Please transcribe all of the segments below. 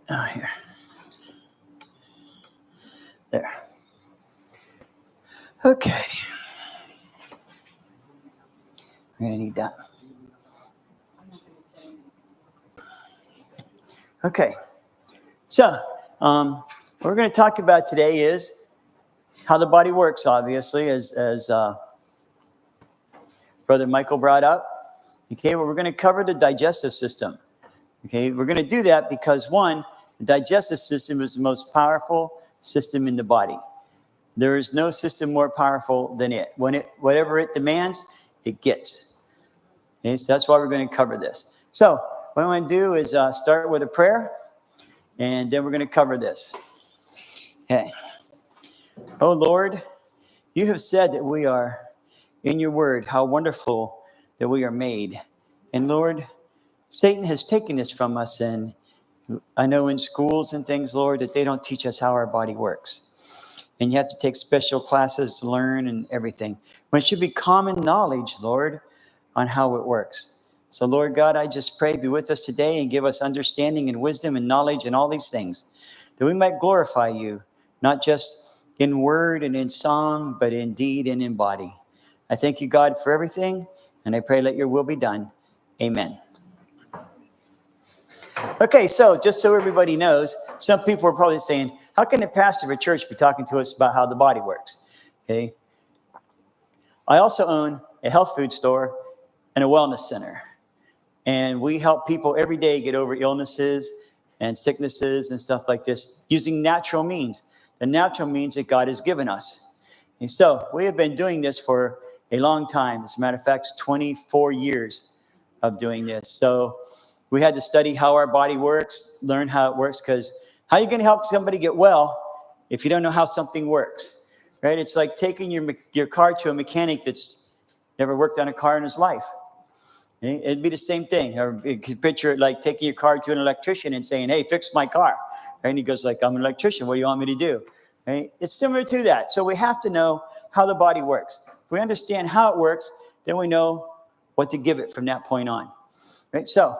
Oh, here. There. Okay. We're going to need that. Okay. So, what we're going to talk about today is how the body works, obviously, as Brother Michael brought up. Okay, well, we're going to cover the digestive system. Okay, we're going to do that because, one, the digestive system is the most powerful system in the body. There is no system more powerful than it. Whatever it demands, it gets. Okay, so that's why we're going to cover this. So what I'm going to do is start with a prayer, and then we're going to cover this. Okay. Oh, Lord, you have said that we are, in your word, how wonderful that we are made. And Lord, Satan has taken this from us, and I know in schools and things, Lord, that they don't teach us how our body works. And you have to take special classes to learn and everything. When it should be common knowledge, Lord, on how it works. So, Lord God, I just pray, be with us today and give us understanding and wisdom and knowledge and all these things, that we might glorify you, not just in word and in song, but in deed and in body. I thank you, God, for everything, and I pray let your will be done. Amen. Okay, so just so everybody knows, some people are probably saying, how can the pastor of a church be talking to us about how the body works? Okay. I also own a health food store and a wellness center. And we help people every day get over illnesses and sicknesses and stuff like this using natural means. The natural means that God has given us. And so we have been doing this for a long time. As a matter of fact, 24 years of doing this. So we had to study how our body works, learn how it works, because how are you going to help somebody get well if you don't know how something works, right? It's like taking your car to a mechanic that's never worked on a car in his life. Okay? It'd be the same thing. Or you could picture it like taking your car to an electrician and saying, hey, fix my car. Right? And he goes like, I'm an electrician. What do you want me to do? Right? It's similar to that. So we have to know how the body works. If we understand how it works, then we know what to give it from that point on. Right? So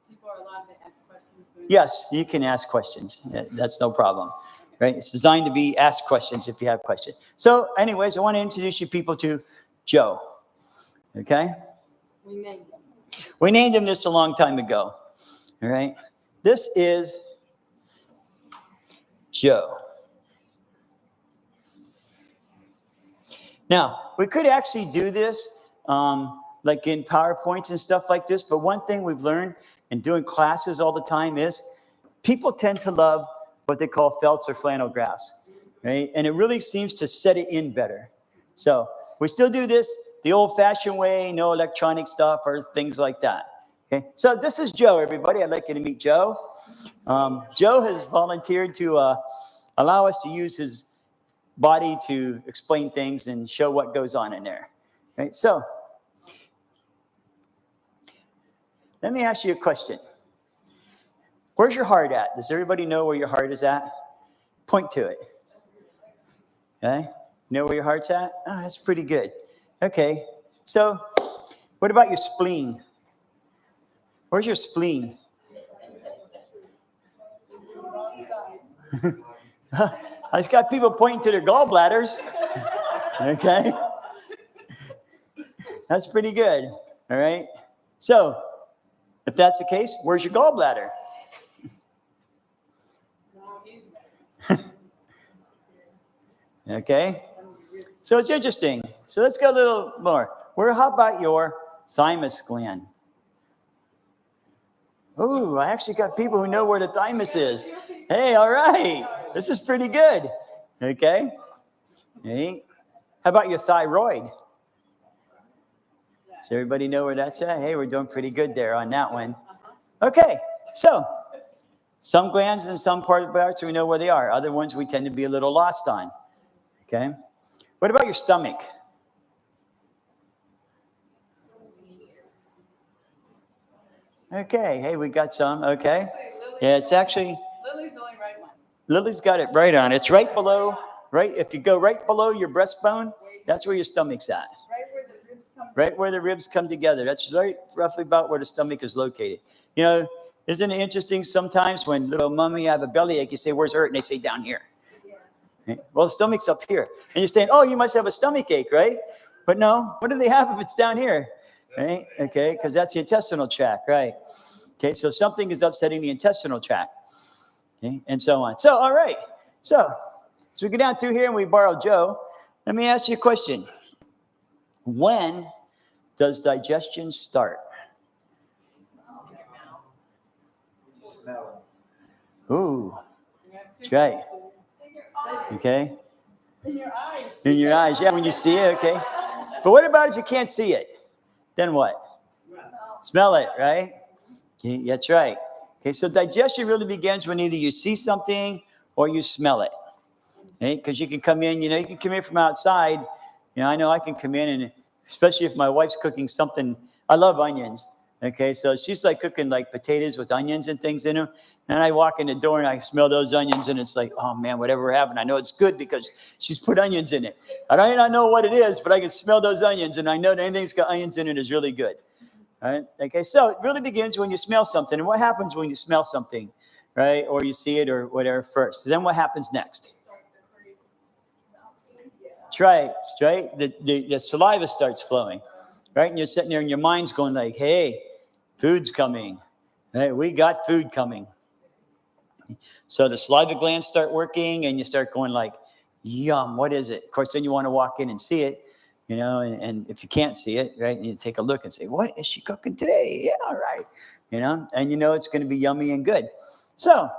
people are allowed to ask questions? Yes, you can ask questions. That's no problem. Right? It's designed to be asked questions if you have questions. So anyways, I want to introduce you people to Joe. Okay? We named him this a long time ago. All right? This is Joe. Now, we could actually do this like in PowerPoints and stuff like this, but one thing we've learned in doing classes all the time is people tend to love what they call felts or flannel graphs, right? And it really seems to set it in better. So we still do this the old-fashioned way, no electronic stuff or things like that. Okay, so this is Joe, everybody. I'd like you to meet Joe. Joe has volunteered to allow us to use his body to explain things and show what goes on in there. Right? So let me ask you a question. Where's your heart at? Does everybody know where your heart is at? Point to it. Okay? You know where your heart's at? Oh, that's pretty good. Okay. So what about your spleen? Where's your spleen? I just got people pointing to their gallbladders. Okay. That's pretty good. All right. So if that's the case, where's your gallbladder? Okay. So it's interesting. So let's go a little more. How about your thymus gland? Oh, I actually got people who know where the thymus is. Hey, all right. This is pretty good. Okay. Hey. How about your thyroid? Does everybody know where that's at? Hey, we're doing pretty good there on that one. Okay. So some glands and some parts we know where they are. Other ones we tend to be a little lost on. Okay. What about your stomach? Okay. Hey, we got some. Okay. Yeah, it's actually. Lily's the only right one. Lily's got it right on. It's right below, right? If you go right below your breastbone, that's where your stomach's at. Right where the ribs come together. That's right, roughly about where the stomach is located. You know, Isn't it interesting sometimes when little mommy have a bellyache, you say, where's it hurt? And they say, down here. Right? Well, the stomach's up here. And you're saying, oh, you must have a stomach ache, right? But no, what do they have if it's down here? Right? Okay, because that's the intestinal tract, right? Okay, so something is upsetting the intestinal tract. Okay, and so on. So, all right. So we go down through here and we borrow Joe. Let me ask you a question. When does digestion start? Smell Ooh, that's right. Okay. In your eyes. In your eyes, yeah, when you see it, okay. But what about if you can't see it? Then what? Smell it, right? Okay, that's right. Okay, so digestion really begins when either you see something or you smell it. Okay, because you can come in, you can come in from outside. I know I can come in, and especially if my wife's cooking something. I love onions. Okay, so she's like cooking like potatoes with onions and things in them. And I walk in the door and I smell those onions, and it's like, oh man, whatever happened. I know it's good because she's put onions in it. I don't even know what it is, but I can smell those onions, and I know that anything that's got onions in it is really good. All right. Okay, so it really begins when you smell something. And what happens when you smell something, right? Or you see it or whatever first. Then what happens next? That's right. That's right. The saliva starts flowing, right? And you're sitting there and your mind's going like, hey, food's coming. Right? We got food coming. So the saliva glands start working and you start going like, yum, what is it? Of course, then you want to walk in and see it, and if you can't see it, right, and you take a look and say, what is she cooking today? Yeah, all right. And it's going to be yummy and good. So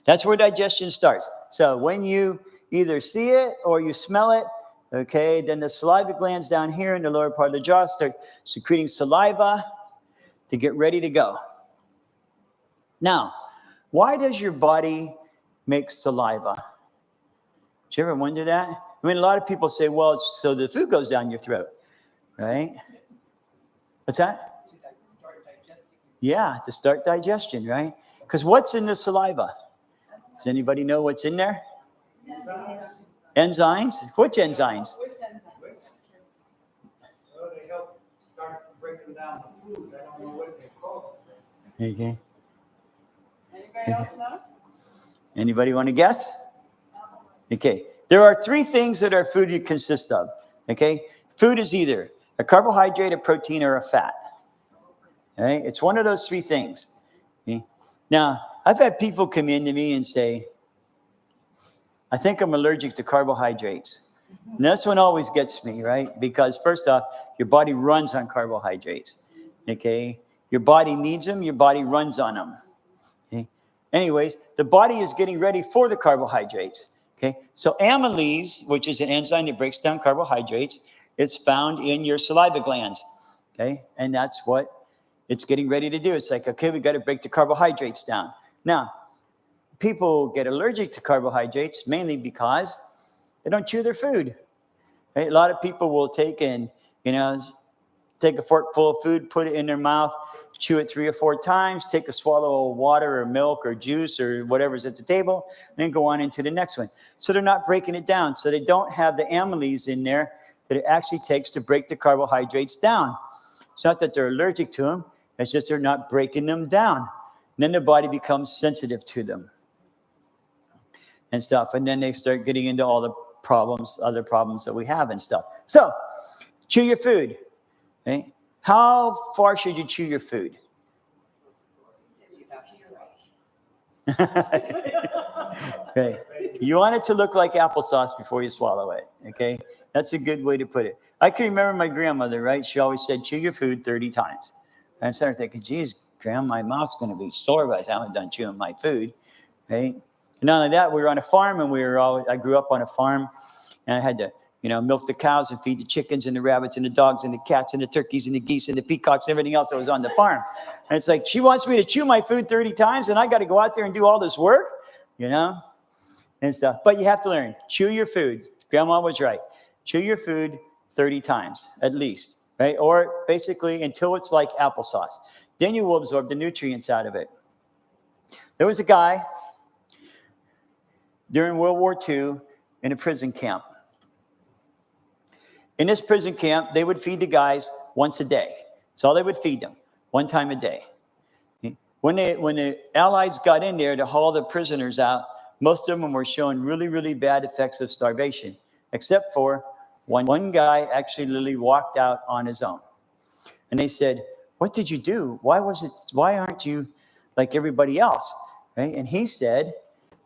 that's where digestion starts. So when you either see it or you smell it, okay, then the saliva glands down here in the lower part of the jaw start secreting saliva to get ready to go. Now, why does your body make saliva? Did you ever wonder that? I mean, a lot of people say, well, it's so the food goes down your throat, right? What's that? to start digesting. Yeah, to start digestion, right? Because what's in the saliva? Does anybody know what's in there? Enzymes? Which enzymes? Well, they help start breaking down the food. I don't know what they're called. Okay. Anybody else know? Anybody want to guess? Okay. There are three things that our food consists of. Okay. Food is either a carbohydrate, a protein, or a fat. All right. It's one of those three things. Okay? Now, I've had people come in to me and say, I think I'm allergic to carbohydrates. And this one always gets me, right? Because first off, your body runs on carbohydrates. Okay. Your body needs them. Your body runs on them. Okay. Anyways, the body is getting ready for the carbohydrates. Okay, so amylase, which is an enzyme that breaks down carbohydrates, is found in your saliva glands. Okay, and that's what it's getting ready to do. It's like, okay, we got to break the carbohydrates down. Now, people get allergic to carbohydrates mainly because they don't chew their food. Right? A lot of people will take a fork full of food, put it in their mouth, chew it 3 or 4 times, take a swallow of water or milk or juice or whatever's at the table, and then go on into the next one. So they're not breaking it down. So they don't have the amylase in there that it actually takes to break the carbohydrates down. It's not that they're allergic to them. It's just they're not breaking them down. And then the body becomes sensitive to them and stuff. And then they start getting into all the other problems that we have and stuff. So chew your food. Okay. How far should you chew your food? Okay. You want it to look like applesauce before you swallow it. Okay. That's a good way to put it. I can remember my grandmother, right? She always said, chew your food 30 times. And I started thinking, geez, Grandma, my mouth's going to be sore by the time I'm done chewing my food. Right. And not only that, we were on a farm and I grew up on a farm and I had to, milk the cows and feed the chickens and the rabbits and the dogs and the cats and the turkeys and the geese and the peacocks and everything else that was on the farm. And it's like, she wants me to chew my food 30 times and I got to go out there and do all this work, and stuff. But you have to learn, chew your food. Grandma was right. Chew your food 30 times at least, right? Or basically until it's like applesauce. Then you will absorb the nutrients out of it. There was a guy during World War II in a prison camp. In this prison camp, they would feed the guys once a day. That's all they would feed them, one time a day. when the Allies got in there to haul the prisoners out, most of them were showing really, really bad effects of starvation, except for one guy actually literally walked out on his own. And they said, "What did you do? Why aren't you like everybody else?" Right? And he said,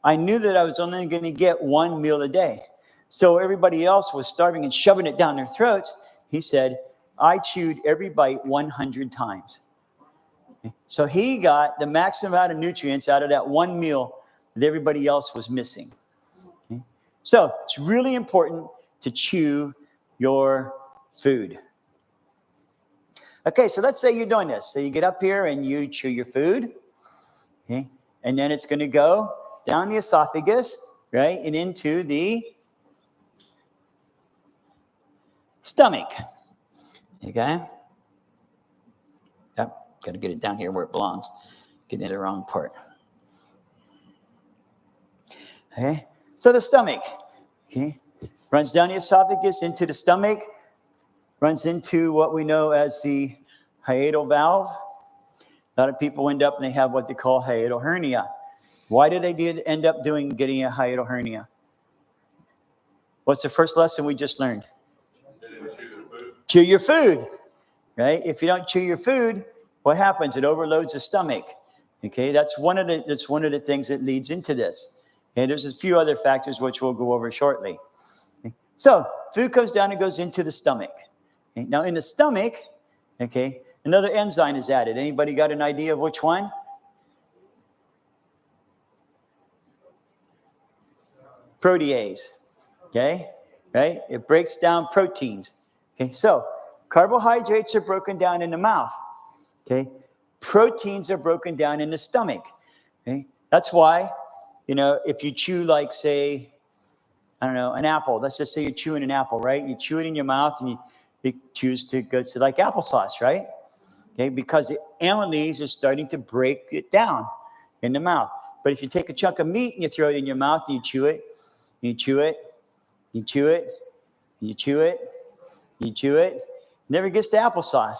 "I knew that I was only going to get one meal a day. So everybody else was starving and shoving it down their throats." He said, "I chewed every bite 100 times." Okay? So he got the maximum amount of nutrients out of that one meal that everybody else was missing. Okay? So it's really important to chew your food. Okay, so let's say you're doing this. So you get up here and you chew your food. Okay? And then it's going to go down the esophagus, right, and into the stomach. Okay? Yep, got to get it down here where it belongs. Getting the wrong part. Okay? So the stomach, okay, runs down the esophagus into the stomach, runs into what we know as the hiatal valve. A lot of people end up and they have what they call hiatal hernia. Why did they end up getting a hiatal hernia? What's the first lesson we just learned? Chew your food, right? If you don't chew your food, what happens? It overloads the stomach. Okay, that's one of the things that leads into this. And there's a few other factors which we'll go over shortly. Okay? So food comes down and goes into the stomach. Okay? Now in the stomach, okay, another enzyme is added. Anybody got an idea of which one? Protease. Okay, right? It breaks down proteins. Okay, so carbohydrates are broken down in the mouth. Okay, proteins are broken down in the stomach. Okay, that's why, if you chew, like, say, I don't know, an apple. Let's just say you're chewing an apple, right? You chew it in your mouth and it chews to go to like applesauce, right? Okay, because the amylase is starting to break it down in the mouth. But if you take a chunk of meat and you throw it in your mouth and you chew it, you chew it, you chew it, you chew it, you chew it, it never gets to applesauce,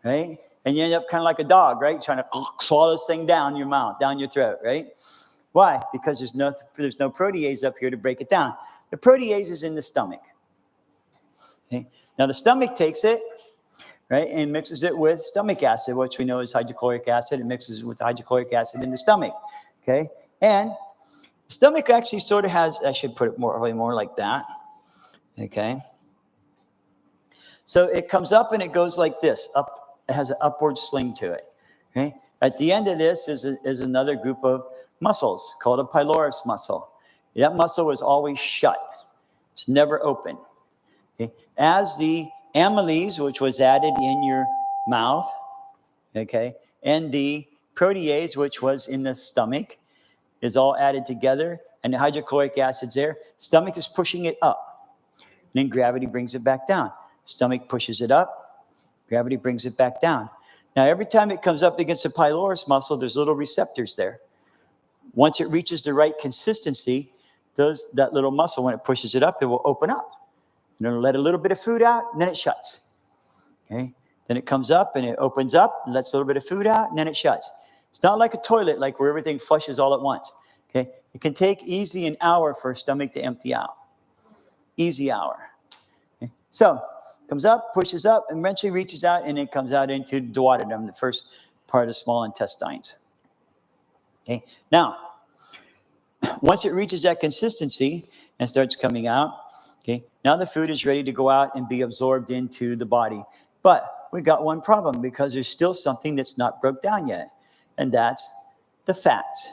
right? And you end up kind of like a dog, right? Trying to swallow this thing down your mouth, down your throat, right? Why? Because there's no protease up here to break it down. The protease is in the stomach. Okay? Now the stomach takes it, right, and mixes it with stomach acid, which we know is hydrochloric acid. It mixes it with hydrochloric acid in the stomach. Okay? And the stomach actually sort of has, I should put it more like that. Okay? So it comes up and it goes like this. Up, it has an upward sling to it. Okay? At the end of this is another group of muscles called a pylorus muscle. That muscle is always shut. It's never open. Okay? As the amylase, which was added in your mouth, okay, and the protease, which was in the stomach, is all added together, and the hydrochloric acid's there. Stomach is pushing it up. And then gravity brings it back down. Stomach pushes it up. Gravity brings it back down. Now, every time it comes up against the pylorus muscle, there's little receptors there. Once it reaches the right consistency, that little muscle, when it pushes it up, it will open up. And it'll let a little bit of food out, and then it shuts. Okay? Then it comes up, and it opens up, and lets a little bit of food out, and then it shuts. It's not like a toilet, like where everything flushes all at once. Okay? It can take easy an hour for a stomach to empty out. Easy hour. Okay? So, comes up, pushes up, and eventually reaches out, and it comes out into duodenum, the first part of the small intestines. Okay? Now, once it reaches that consistency and starts coming out, okay, now the food is ready to go out and be absorbed into the body. But we got one problem, because there's still something that's not broke down yet, and that's the fats.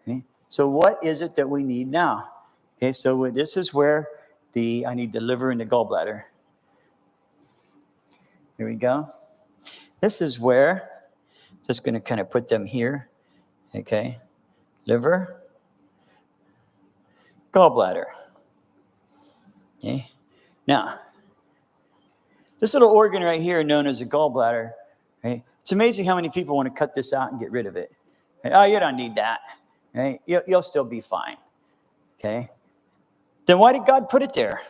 Okay? So what is it that we need now? Okay, so this is where I need the liver and the gallbladder. Here we go. This is where, just going to kind of put them here. Okay, liver, gallbladder. Okay, now, this little organ right here, known as a gallbladder, right? It's amazing how many people want to cut this out and get rid of it. Right? Oh, you don't need that. Right? You'll still be fine. Okay, then why did God put it there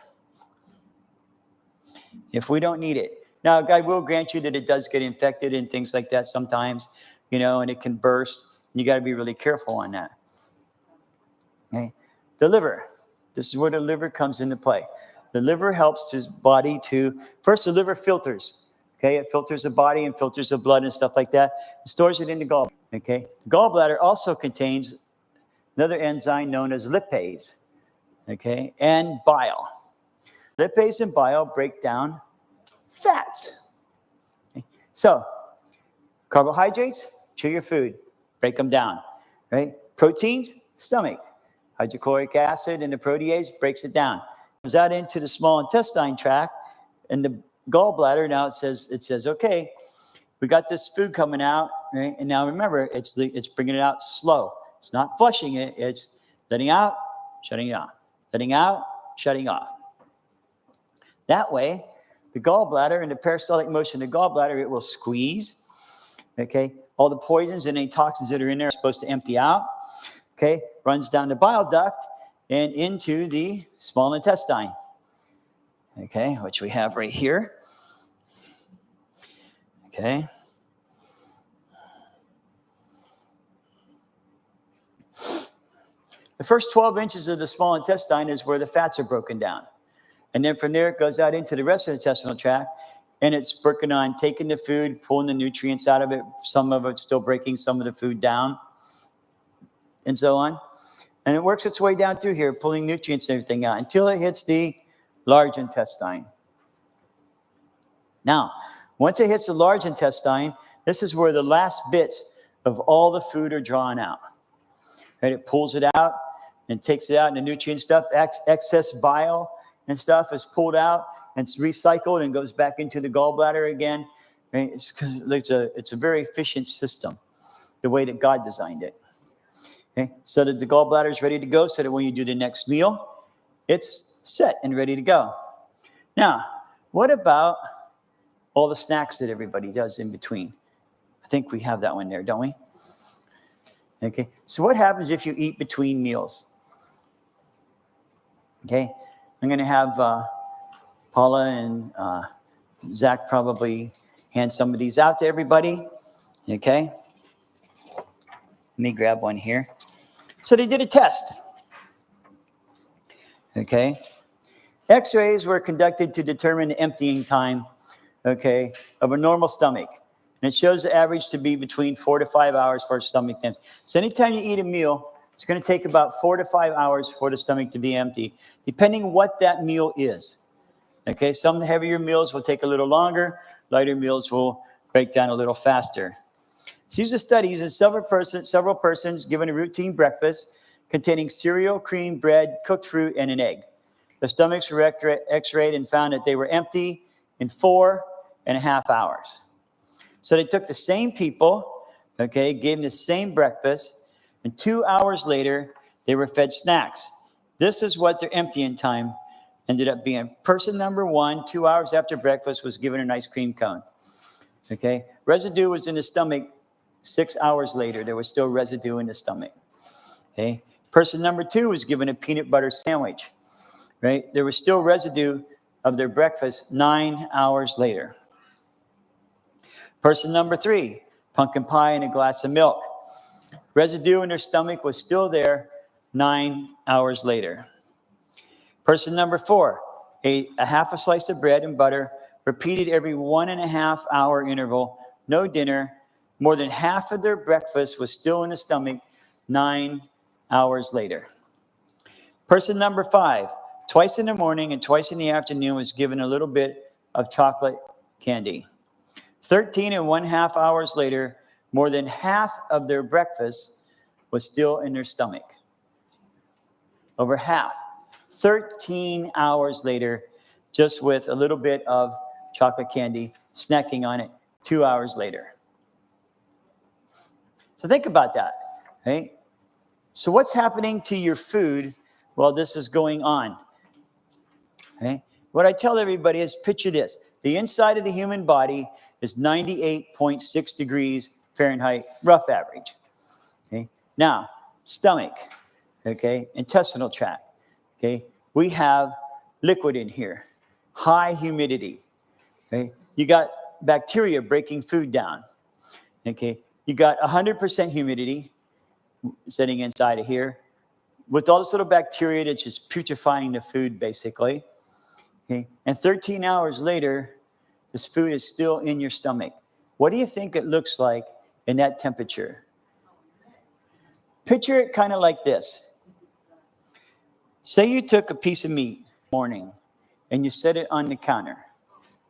if we don't need it? Now, God will grant you that it does get infected and things like that sometimes. and it can burst. You got to be really careful on that. Okay. The liver. This is where the liver comes into play. The liver helps his body to, first the liver filters. Okay, it filters the body and filters the blood and stuff like that. It stores it in the gallbladder. Okay, the gallbladder also contains another enzyme known as lipase. Okay, and bile. Lipase and bile break down fats. Okay? So, carbohydrates, chew your food, break them down. Right? Proteins, stomach. Hydrochloric acid and the protease breaks it down. Comes out into the small intestine tract, and the gallbladder, now it says, okay, we got this food coming out, right? And now remember, it's bringing it out slow. It's not flushing it. It's letting out, shutting it off. Letting out, shutting off. That way, the gallbladder, in the peristaltic motion of the gallbladder, it will squeeze. Okay, all the poisons and any toxins that are in there are supposed to empty out. Okay, runs down the bile duct and into the small intestine. Okay, which we have right here. Okay. The first 12 inches of the small intestine is where the fats are broken down. And then from there, it goes out into the rest of the intestinal tract, and it's working on taking the food, pulling the nutrients out of it. Some of it's still breaking some of the food down, and so on. And it works its way down through here, pulling nutrients and everything out until it hits the large intestine. Now, once it hits the large intestine, this is where the last bits of all the food are drawn out. Right? It pulls it out and takes it out, and the nutrient stuff, excess bile and stuff is pulled out and it's recycled and goes back into the gallbladder again. Right? It's a very efficient system, the way that God designed it. Okay? So that the gallbladder is ready to go, so that when you do the next meal, it's set and ready to go. Now, what about all the snacks that everybody does in between? I think we have that one there, don't we? Okay, so what happens if you eat between meals? Okay, I'm going to have Paula and Zach probably hand some of these out to everybody. Okay, let me grab one here. So they did a test. Okay, X-rays were conducted to determine the emptying time, okay, of a normal stomach. And it shows the average to be between 4 to 5 hours for a stomach to empty. So anytime you eat a meal, it's going to take about 4 to 5 hours for the stomach to be empty, depending what that meal is. Okay, some heavier meals will take a little longer. Lighter meals will break down a little faster. So these are studies in several persons given a routine breakfast containing cereal, cream, bread, cooked fruit, and an egg. The stomachs were x-rayed and found that they were empty in 4.5 hours. So they took the same people, okay, gave them the same breakfast, and 2 hours later, they were fed snacks. This is what their emptying time ended up being. Person number 1, 2 hours after breakfast, was given an ice cream cone. Okay, residue was in the stomach 6 hours later. There was still residue in the stomach. Okay, person number 2 was given a peanut butter sandwich. Right, there was still residue of their breakfast 9 hours later. Person number 3, pumpkin pie and a glass of milk. Residue in their stomach was still there 9 hours later. Person number 4 ate a half a slice of bread and butter, repeated every 1.5 hour interval, no dinner. More than half of their breakfast was still in the stomach 9 hours later. Person number 5, twice in the morning and twice in the afternoon, was given a little bit of chocolate candy. 13.5 hours later, more than half of their breakfast was still in their stomach. Over half. 13 hours later, just with a little bit of chocolate candy, snacking on it 2 hours later. So think about that, right? So what's happening to your food while this is going on? Okay? What I tell everybody is, picture this. The inside of the human body is 98.6 degrees Fahrenheit, rough average. Okay? Now, stomach, okay, intestinal tract, okay, we have liquid in here, high humidity. Okay? You got bacteria breaking food down. Okay? You got 100% humidity sitting inside of here with all this little bacteria that's just putrefying the food, basically. Okay? And 13 hours later, this food is still in your stomach. What do you think it looks like in that temperature? Picture it kind of like this. Say you took a piece of meat morning and you set it on the counter.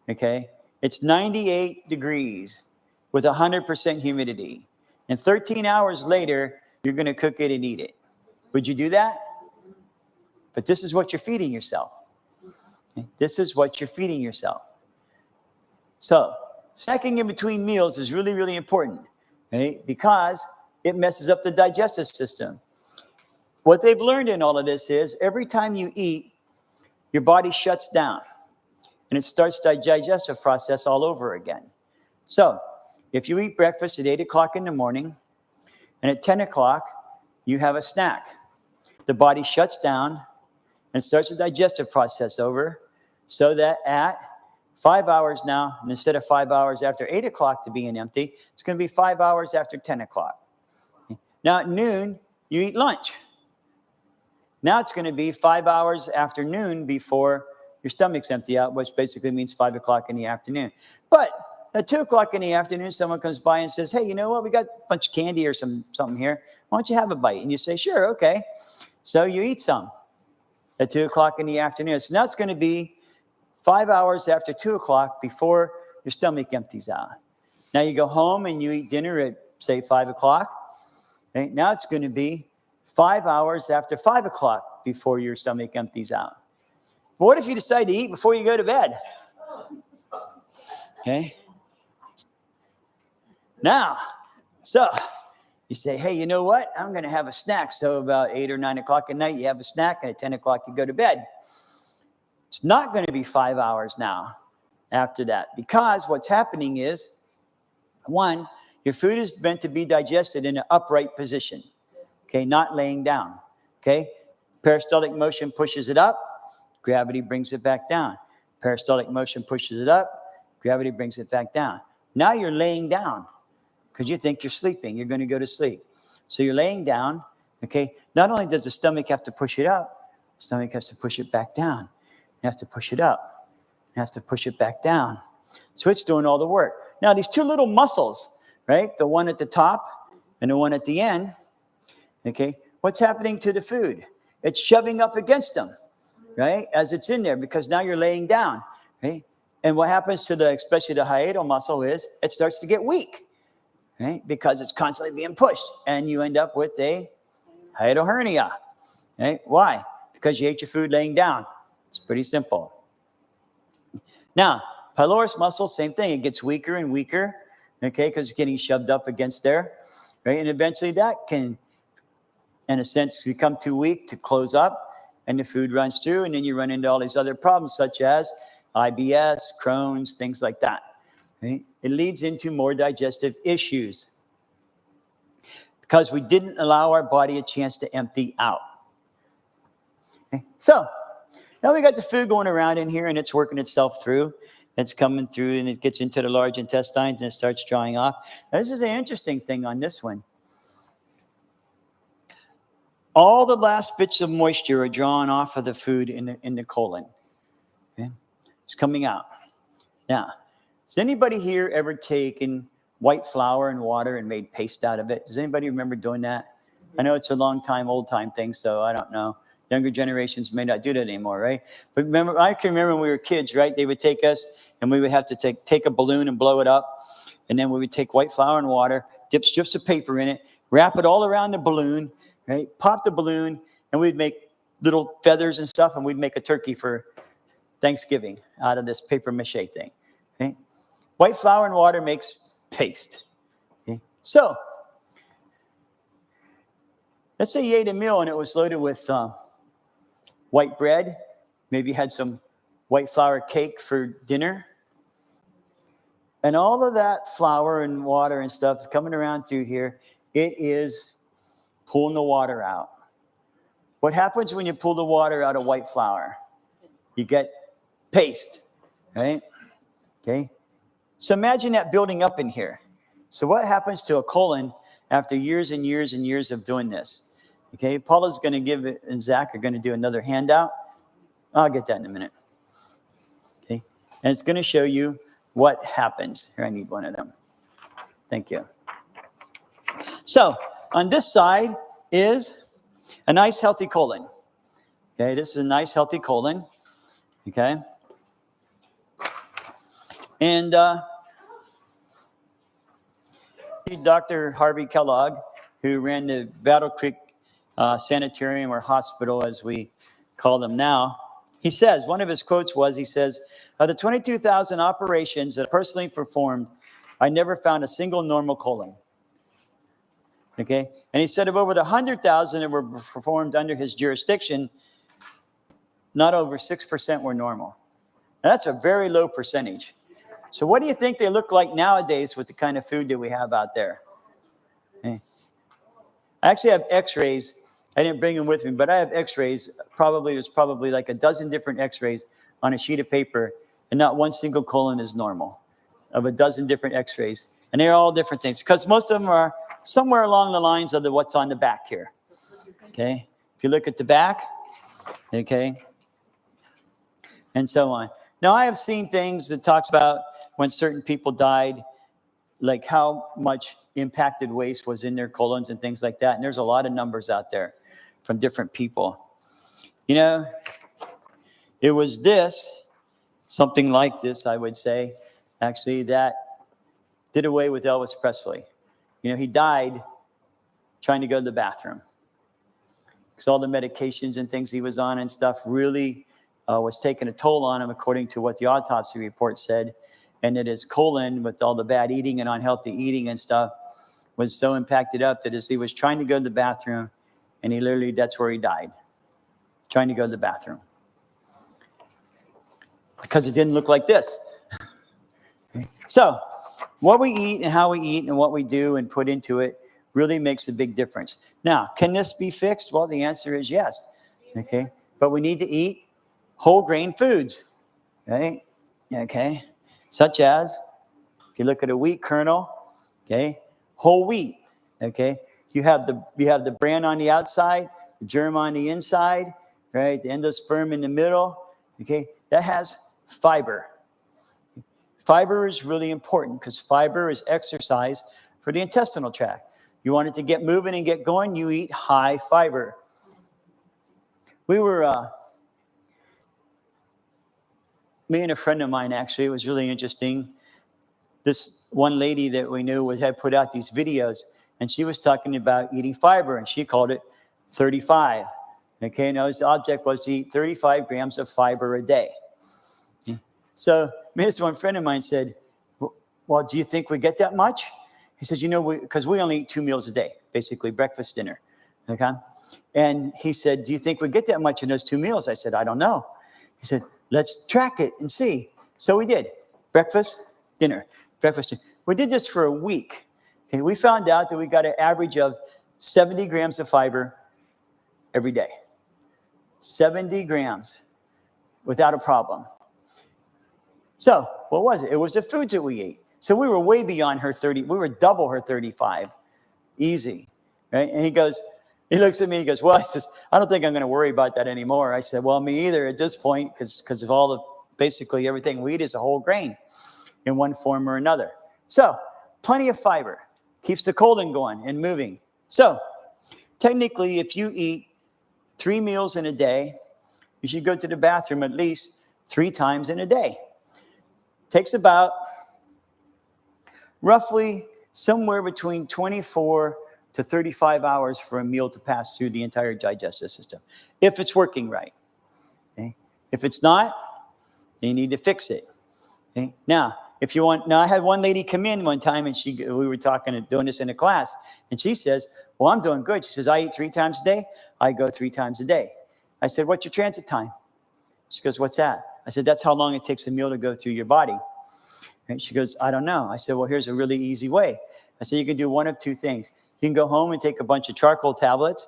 Okay? It's 98 degrees with 100% humidity. And 13 hours later, you're going to cook it and eat it. Would you do that? But this is what you're feeding yourself. Okay? This is what you're feeding yourself. So, snacking in between meals is really, really important, right? Because it messes up the digestive system. What they've learned in all of this is every time you eat, your body shuts down and it starts the digestive process all over again. So, if you eat breakfast at 8 o'clock in the morning and at 10 o'clock, you have a snack, the body shuts down and starts the digestive process over so that at 5 hours now, and instead of 5 hours after 8 o'clock to being empty, it's going to be 5 hours after 10 o'clock. Now at noon, you eat lunch. Now it's going to be 5 hours after noon before your stomach's empty out, which basically means 5 o'clock in the afternoon. But at 2 o'clock in the afternoon, someone comes by and says, hey, you know what? We got a bunch of candy or something here. Why don't you have a bite? And you say, sure, okay. So you eat some at 2 o'clock in the afternoon. So now it's going to be 5 hours after 2 o'clock before your stomach empties out. Now you go home and you eat dinner at, say, 5 o'clock. Okay? Now it's going to be 5 hours after 5 o'clock before your stomach empties out. But what if you decide to eat before you go to bed? Okay? Now, so you say, hey, you know what? I'm going to have a snack. So about 8 or 9 o'clock at night, you have a snack, and at 10 o'clock, you go to bed. It's not going to be 5 hours now after that, because what's happening is, one, your food is meant to be digested in an upright position, okay, not laying down, okay? Peristaltic motion pushes it up, gravity brings it back down. Peristaltic motion pushes it up, gravity brings it back down. Now you're laying down because you think you're sleeping. You're going to go to sleep. So you're laying down, okay? Not only does the stomach have to push it up, the stomach has to push it back down. It has to push it up. It has to push it back down. So it's doing all the work. Now, these two little muscles, right? The one at the top and the one at the end, okay? What's happening to the food? It's shoving up against them, right? As it's in there, because now you're laying down, right? And what happens to especially the hiatal muscle is it starts to get weak, right? Because it's constantly being pushed, and you end up with a hiatal hernia, right? Why? Because you ate your food laying down. It's pretty simple. Now, pylorus muscle, same thing. It gets weaker and weaker, okay, because it's getting shoved up against there, right? And eventually that can, in a sense, become too weak to close up, and the food runs through, and then you run into all these other problems, such as IBS, Crohn's, things like that. Right? It leads into more digestive issues because we didn't allow our body a chance to empty out. Okay? So now we got the food going around in here, and it's working itself through. It's coming through, and it gets into the large intestines, and it starts drying off. Now, this is an interesting thing on this one. All the last bits of moisture are drawn off of the food in the colon. Okay? It's coming out. Now, has anybody here ever taken white flour and water and made paste out of it? Does anybody remember doing that? I know it's a long time, old time thing, so I don't know. Younger generations may not do that anymore, right? But remember, I can remember when we were kids, right? They would take us, and we would have to take a balloon and blow it up, and then we would take white flour and water, dip strips of paper in it, wrap it all around the balloon, right? Pop the balloon, and we'd make little feathers and stuff, and we'd make a turkey for Thanksgiving out of this paper mache thing. Okay? White flour and water makes paste. Okay? So, let's say you ate a meal and it was loaded with white bread. Maybe you had some white flour cake for dinner. And all of that flour and water and stuff coming around through here, it is pulling the water out. What happens when you pull the water out of white flour? You get paste, right? Okay. So imagine that building up in here. So what happens to a colon after years and years and years of doing this? Okay, Paula's going to give it, and Zach are going to do another handout. I'll get that in a minute. Okay, and it's going to show you what happens. Here, I need one of them. Thank you. So on this side is a nice healthy colon. Okay, this is a nice healthy colon. Okay, and Dr. Harvey Kellogg, who ran the Battle Creek Sanitarium or hospital, as we call them now, he says, one of his quotes was, he says, of the 22,000 operations that I personally performed, I never found a single normal colon. Okay, and he said of over the 100,000 that were performed under his jurisdiction, not over 6% were normal. Now, that's a very low percentage. So what do you think they look like nowadays with the kind of food that we have out there? Okay. I actually have x-rays. I didn't bring them with me, but I have x-rays. There's probably like a dozen different x-rays on a sheet of paper, and not one single colon is normal of a dozen different x-rays. And they're all different things because most of them are somewhere along the lines of what's on the back here. Okay. If you look at the back, okay, and so on. Now, I have seen things that talks about when certain people died, like how much impacted waste was in their colons and things like that. And there's a lot of numbers out there from different people. You know, it was something like this, I would say, actually, that did away with Elvis Presley. You know, he died trying to go to the bathroom. Because all the medications and things he was on and stuff really was taking a toll on him, according to what the autopsy report said. And that his colon, with all the bad eating and unhealthy eating and stuff, was so impacted up that as he was trying to go to the bathroom, and he literally, that's where he died, trying to go to the bathroom. Because it didn't look like this. So, what we eat and how we eat and what we do and put into it really makes a big difference. Now, can this be fixed? Well, the answer is yes. Okay, but we need to eat whole grain foods. Right? Okay. Such as, if you look at a wheat kernel, okay, whole wheat, okay, you have the bran on the outside, the germ on the inside, right, the endosperm in the middle, okay, that has fiber. Fiber is really important because fiber is exercise for the intestinal tract. You want it to get moving and get going, you eat high fiber. Me and a friend of mine, actually, it was really interesting. This one lady that we knew had put out these videos, and she was talking about eating fiber, and she called it 35. Okay, now his object was to eat 35 grams of fiber a day. Okay. So this one friend of mine said, well, do you think we get that much? He said, because we only eat 2 meals a day, basically breakfast, dinner. Okay, and he said, do you think we get that much in those 2 meals? I said, I don't know. He said, let's track it and see. So we did. Breakfast, dinner, breakfast, dinner. We did this for a week. Okay, we found out that we got an average of 70 grams of fiber every day. 70 grams without a problem. So what was it? It was the foods that we ate. So we were way beyond her 30. We were double her 35. Easy. Right? And he looks at me, he goes, well, he says, I don't think I'm going to worry about that anymore. I said, well, me either at this point, because of basically everything we eat is a whole grain in one form or another. So, plenty of fiber. Keeps the colon going and moving. So, technically, if you eat 3 meals in a day, you should go to the bathroom at least 3 times in a day. Takes about roughly somewhere between 24 to 35 hours for a meal to pass through the entire digestive system, if it's working right. Okay? If it's not, then you need to fix it. Okay? Now, I had one lady come in one time, and we were doing this in a class, and she says, well, I'm doing good. She says, I eat 3 times a day. I go 3 times a day. I said, what's your transit time? She goes, what's that? I said, that's how long it takes a meal to go through your body. And she goes, I don't know. I said, well, here's a really easy way. I said, you can do one of 2 things. You can go home and take a bunch of charcoal tablets,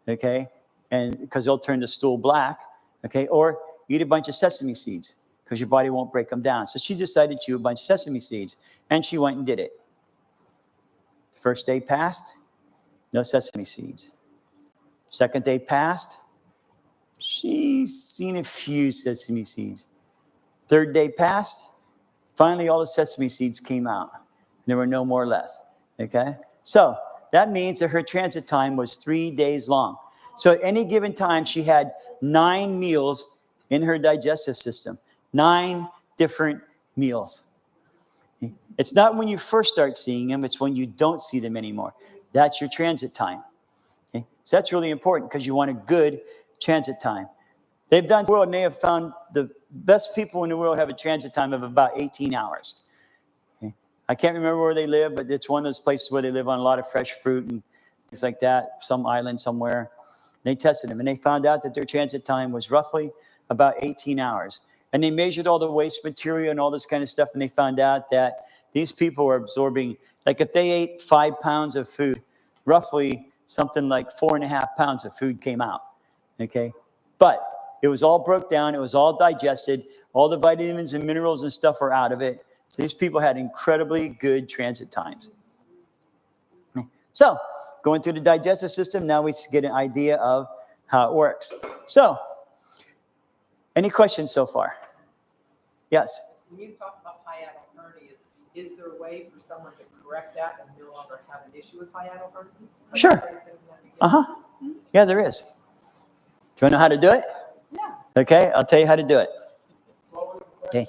okay, and because they'll turn the stool black, okay, or eat a bunch of sesame seeds because your body won't break them down. So she decided to eat a bunch of sesame seeds, and she went and did it. First day passed, no sesame seeds. Second day passed, she's seen a few sesame seeds. Third day passed, finally all the sesame seeds came out. There were no more left, okay? So that means that her transit time was 3 days long. So at any given time, she had 9 meals in her digestive system, 9 different meals. It's not when you first start seeing them, it's when you don't see them anymore. That's your transit time. Okay? So that's really important because you want a good transit time. They've done the world and they have found the best people in the world have a transit time of about 18 hours. Okay? I can't remember where they live, but it's one of those places where they live on a lot of fresh fruit and things like that, some island somewhere. They tested them and they found out that their transit time was roughly about 18 hours. And they measured all the waste material and all this kind of stuff, and they found out that these people were absorbing, like if they ate 5 pounds of food, roughly something like 4.5 pounds of food came out, okay? But it was all broke down, it was all digested, all the vitamins and minerals and stuff are out of it. So these people had incredibly good transit times. So, going through the digestive system, now we get an idea of how it works. So, any questions so far? Yes? When you talk about hiatal hernias, is there a way for someone to correct that and no longer have an issue with hiatal hernias? Sure. Uh-huh. Yeah, there is. Do you want to know how to do it? Yeah. Okay, I'll tell you how to do it. Okay.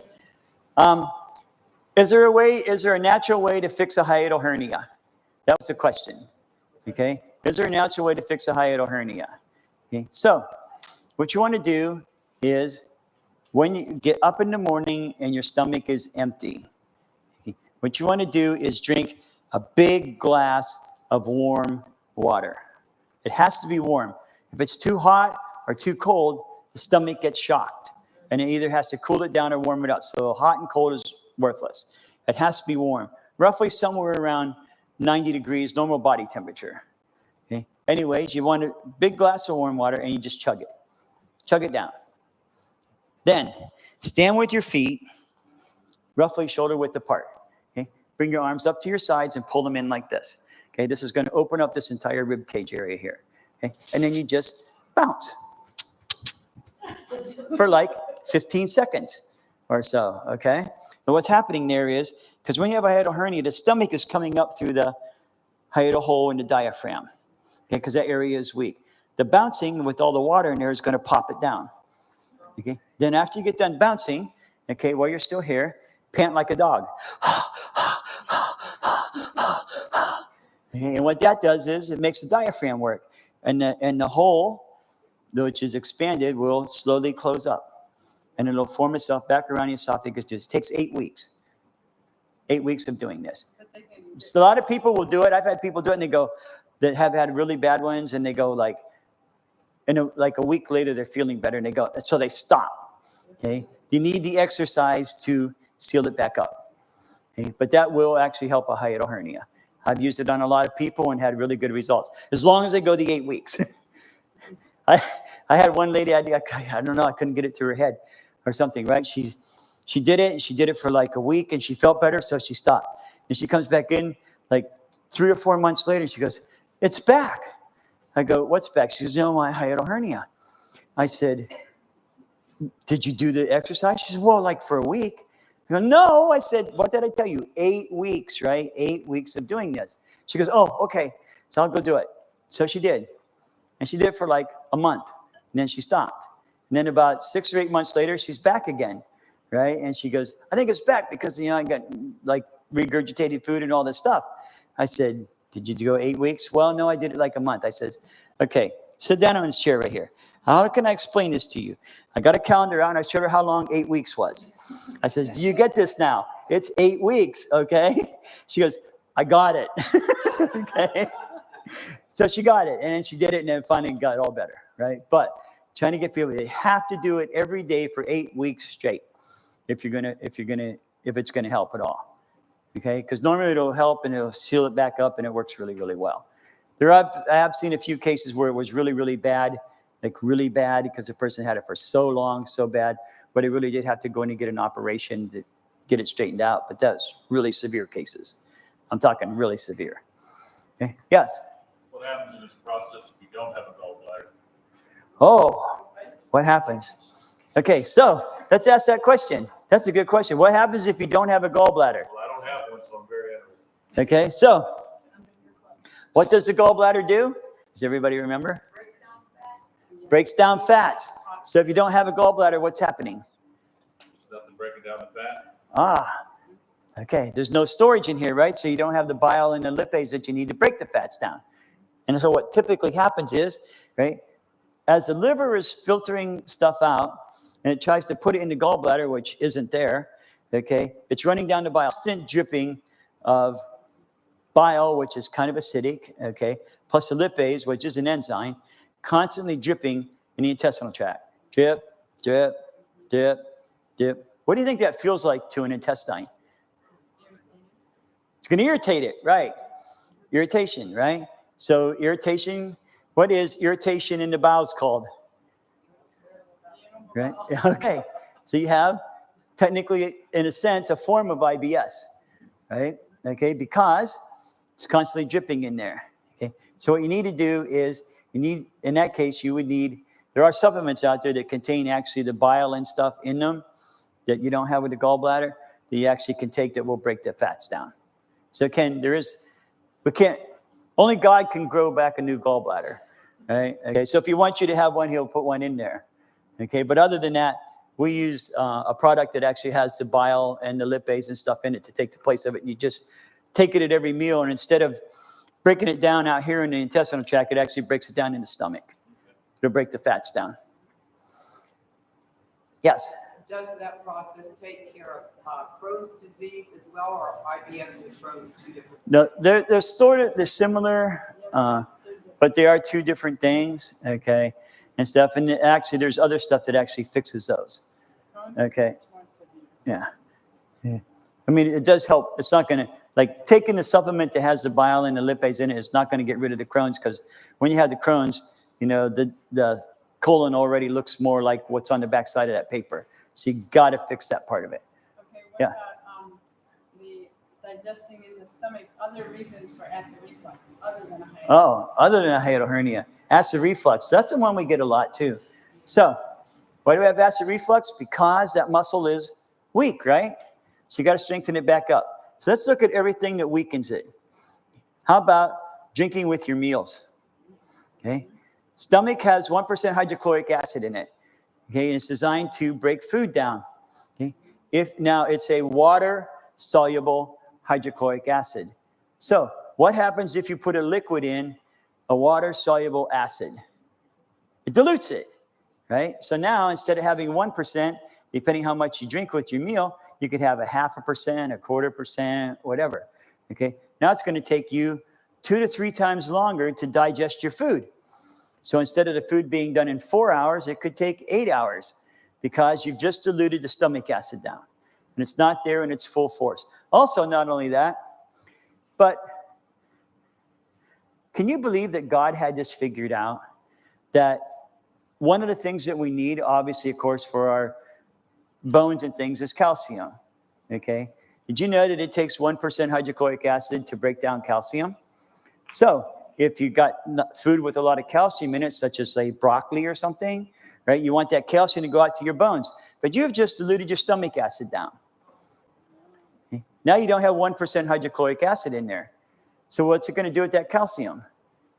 Is there a natural way to fix a hiatal hernia? That was the question. Okay. Is there a natural way to fix a hiatal hernia? Okay. So, what you want to do is when you get up in the morning and your stomach is empty, okay, what you want to do is drink a big glass of warm water. It has to be warm. If it's too hot or too cold, the stomach gets shocked. And it either has to cool it down or warm it up. So hot and cold is worthless. It has to be warm. Roughly somewhere around 90 degrees, normal body temperature. Okay? Anyways, you want a big glass of warm water and you just chug it. Chug it down. Then, stand with your feet roughly shoulder width apart. Okay? Bring your arms up to your sides and pull them in like this. Okay? This is going to open up this entire rib cage area here. Okay? And then you just bounce for like 15 seconds or so. Okay? But what's happening there is, because when you have a hiatal hernia, the stomach is coming up through the hiatal hole in the diaphragm. Okay? Because that area is weak. The bouncing with all the water in there is going to pop it down. Okay. Then after you get done bouncing, okay, while you're still here, pant like a dog. Okay, and what that does is it makes the diaphragm work. And the hole, which is expanded, will slowly close up. And it'll form itself back around the esophagus. It takes 8 weeks. 8 weeks of doing this. Just a lot of people will do it. I've had people do it and they go, that have had really bad ones, and they go like, and like a week later, they're feeling better, and they go, so they stop, okay? You need the exercise to seal it back up, okay? But that will actually help a hiatal hernia. I've used it on a lot of people and had really good results, as long as they go the 8 weeks. I had one lady, I don't know, I couldn't get it through her head or something, right? She did it, and she did it for like a week, and she felt better, so she stopped. And she comes back in like 3 or 4 months later, and she goes, it's back. I go, what's back? She goes, my hiatal hernia. I said, did you do the exercise? She said, well, like for a week. I go, no. I said, what did I tell you? 8 weeks, right? 8 weeks of doing this. She goes, oh, okay. So I'll go do it. So she did. And she did it for like a month. And then she stopped. And then about 6 or 8 months later, she's back again, right? And she goes, I think it's back because, I got like regurgitated food and all this stuff. I said, did you go 8 weeks? Well, no, I did it like a month. I says, okay, sit down on this chair right here. How can I explain this to you? I got a calendar out and I showed her how long 8 weeks was. I says, do you get this now? It's 8 weeks, okay? She goes, I got it. Okay. So she got it, and then she did it, and then finally got all better, right? But trying to get people, they have to do it every day for 8 weeks straight if it's gonna help at all. Okay, because normally it'll help and it'll seal it back up and it works really, really well. I have seen a few cases where it was really, really bad, like really bad because the person had it for so long, so bad, but they really did have to go in and get an operation to get it straightened out. But that's really severe cases. I'm talking really severe. Okay. Yes. What happens in this process if you don't have a gallbladder? Oh, what happens? Okay, so let's ask that question. That's a good question. What happens if you don't have a gallbladder? Well, I don't have one, so I'm very interested. Okay, so what does the gallbladder do? Does everybody remember? Breaks down fats. So if you don't have a gallbladder, what's happening? There's nothing breaking down the fat. Ah, okay. There's no storage in here, right? So you don't have the bile and the lipase that you need to break the fats down. And so what typically happens is, right, as the liver is filtering stuff out and it tries to put it in the gallbladder, which isn't there, okay, it's running down the bile. Constant dripping of bile, which is kind of acidic, okay, plus the lipase, which is an enzyme, constantly dripping in the intestinal tract. Drip, drip, drip, drip. What do you think that feels like to an intestine? It's going to irritate it, right? Irritation, right? So irritation, what is irritation in the bowels called? Right? Okay. So you have technically, in a sense, a form of IBS, right? Okay, because it's constantly dripping in there. Okay. So what you need to do is in that case, you would need, there are supplements out there that contain actually the bile and stuff in them that you don't have with the gallbladder that you actually can take that will break the fats down. So only God can grow back a new gallbladder, right? Okay, so if he wants you to have one, he'll put one in there. Okay, but other than that, we use a product that actually has the bile and the lipase and stuff in it to take the place of it. And you just take it at every meal, and instead of breaking it down out here in the intestinal tract, it actually breaks it down in the stomach. It'll break the fats down. Yes? Does that process take care of Crohn's disease as well, or IBS and Crohn's two different? No, they're similar, but they are two different things, okay, and stuff. And actually, there's other stuff that actually fixes those. Okay. Yeah. I mean, it does help. It's not going to, like, taking the supplement that has the bile and the lipase in it is not going to get rid of the Crohn's, because when you have the Crohn's, you know, the colon already looks more like what's on the backside of that paper. So you got to fix that part of it. Okay, what Yeah. about the digesting in the stomach, other reasons for acid reflux other than a hiatal? Oh, other than a hiatal hernia, acid reflux, that's the one we get a lot too. So why do we have acid reflux? Because that muscle is weak, right? So you got to strengthen it back up. So let's look at everything that weakens it. How about drinking with your meals? Okay. Stomach has 1% hydrochloric acid in it. Okay, and it's designed to break food down. Okay, now it's a water-soluble hydrochloric acid. So what happens if you put a liquid in a water-soluble acid? It dilutes it, right? So now instead of having 1%, depending how much you drink with your meal, you could have 0.5%, 1/4%, whatever. Okay, now it's going to take you 2 to 3 times longer to digest your food. So instead of the food being done in 4 hours, it could take 8 hours because you've just diluted the stomach acid down. And it's not there in its full force. Also, not only that, but can you believe that God had this figured out? That one of the things that we need, obviously, of course, for our bones and things is calcium. Okay? Did you know that it takes 1% hydrochloric acid to break down calcium? So if you got food with a lot of calcium in it, such as, say, broccoli or something, right? You want that calcium to go out to your bones. But you've just diluted your stomach acid down. Okay? Now you don't have 1% hydrochloric acid in there. So what's it going to do with that calcium?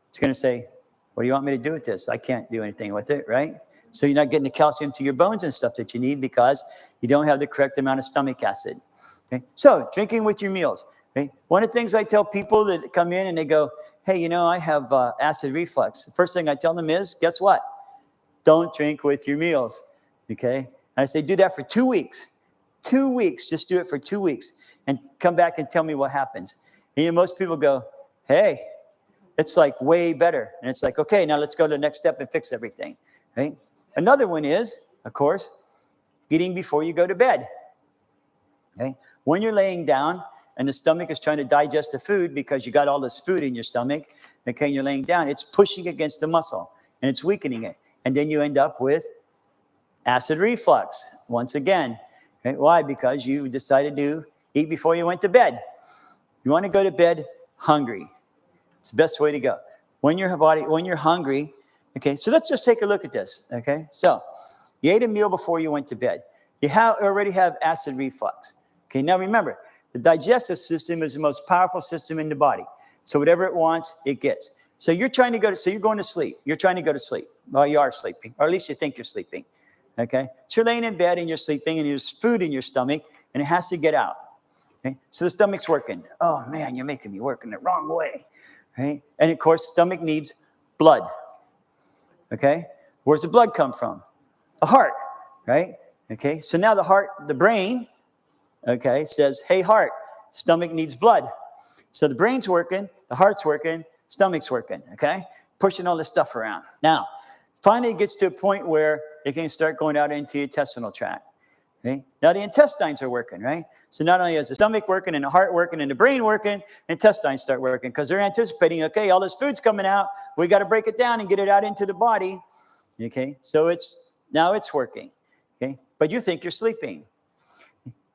It's going to say, what do you want me to do with this? I can't do anything with it, right? So you're not getting the calcium to your bones and stuff that you need because you don't have the correct amount of stomach acid. Okay? So drinking with your meals. Okay? One of the things I tell people that come in and they go, hey, you know, I have acid reflux. The first thing I tell them is, guess what? Don't drink with your meals, okay? And I say, do that for 2 weeks. 2 weeks, just do it for 2 weeks. And come back and tell me what happens. And you know, most people go, hey, it's like way better. And it's like, okay, now let's go to the next step and fix everything, right? Another one is, of course, eating before you go to bed, okay? When you're laying down, and the stomach is trying to digest the food because you got all this food in your stomach, okay, and you're laying down, it's pushing against the muscle, and it's weakening it. And then you end up with acid reflux, once again. Right? Why? Because you decided to eat before you went to bed. You want to go to bed hungry. It's the best way to go. When you're hungry, okay, so let's just take a look at this, okay? So you ate a meal before you went to bed. You already have acid reflux. Okay, now remember, the digestive system is the most powerful system in the body. So whatever it wants, it gets. So you're going to sleep. You're trying to go to sleep. Well, you are sleeping, or at least you think you're sleeping. Okay? So you're laying in bed and you're sleeping and there's food in your stomach and it has to get out. Okay? So the stomach's working. Oh man, you're making me work in the wrong way. Right? And of course, the stomach needs blood. Okay? Where's the blood come from? The heart, right? Okay? So now the brain, okay, says, hey heart, stomach needs blood. So the brain's working, the heart's working, stomach's working, okay? Pushing all this stuff around. Now, finally it gets to a point where it can start going out into the intestinal tract. Okay? Now the intestines are working, right? So not only is the stomach working and the heart working and the brain working, the intestines start working because they're anticipating, okay, all this food's coming out. We got to break it down and get it out into the body. Okay? So now it's working. Okay? But you think you're sleeping.